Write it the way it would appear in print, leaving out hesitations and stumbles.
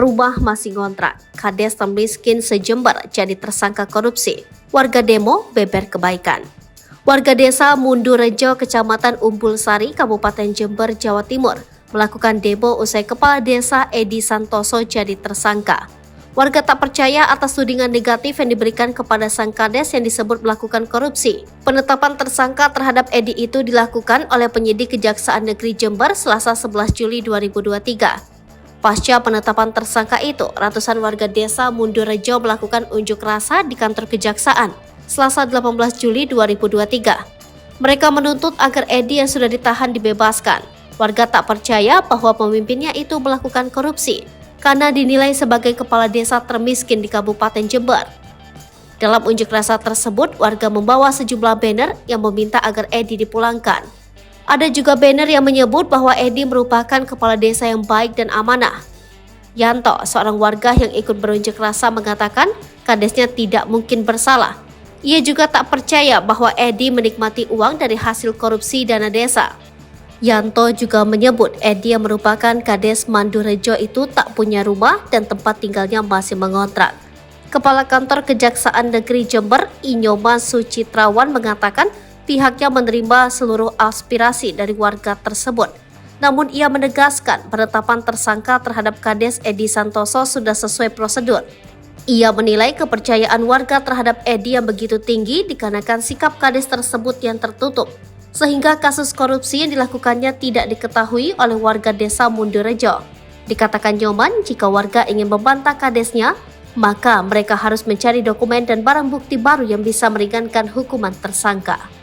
Rumah masih ngontrak, Kades termiskin se-Jember jadi tersangka korupsi. Warga demo beber kebaikan. Warga desa Mundurejo, Kecamatan Umbul Sari, Kabupaten Jember, Jawa Timur, melakukan demo usai Kepala Desa Edi Santoso jadi tersangka. Warga tak percaya atas tudingan negatif yang diberikan kepada sang Kades yang disebut melakukan korupsi. Penetapan tersangka terhadap Edi itu dilakukan oleh penyidik Kejaksaan Negeri Jember Selasa 11 Juli 2023. Pasca penetapan tersangka itu, ratusan warga desa Mundurejo melakukan unjuk rasa di kantor kejaksaan Selasa 18 Juli 2023. Mereka menuntut agar Edi yang sudah ditahan dibebaskan. Warga tak percaya bahwa pemimpinnya itu melakukan korupsi karena dinilai sebagai kepala desa termiskin di Kabupaten Jember. Dalam unjuk rasa tersebut, warga membawa sejumlah banner yang meminta agar Edi dipulangkan. Ada juga banner yang menyebut bahwa Edi merupakan kepala desa yang baik dan amanah. Yanto, seorang warga yang ikut berunjuk rasa, mengatakan kadesnya tidak mungkin bersalah. Ia juga tak percaya bahwa Edi menikmati uang dari hasil korupsi dana desa. Yanto juga menyebut Edi yang merupakan Kades Mundurejo itu tak punya rumah dan tempat tinggalnya masih mengontrak. Kepala Kantor Kejaksaan Negeri Jember, Inyoman Sucitrawan, mengatakan pihaknya menerima seluruh aspirasi dari warga tersebut. Namun ia menegaskan penetapan tersangka terhadap Kades Edi Santoso sudah sesuai prosedur. Ia menilai kepercayaan warga terhadap Edi yang begitu tinggi dikarenakan sikap Kades tersebut yang tertutup, sehingga kasus korupsi yang dilakukannya tidak diketahui oleh warga desa Mundurejo. Dikatakan Nyoman, jika warga ingin membantah Kadesnya, maka mereka harus mencari dokumen dan barang bukti baru yang bisa meringankan hukuman tersangka.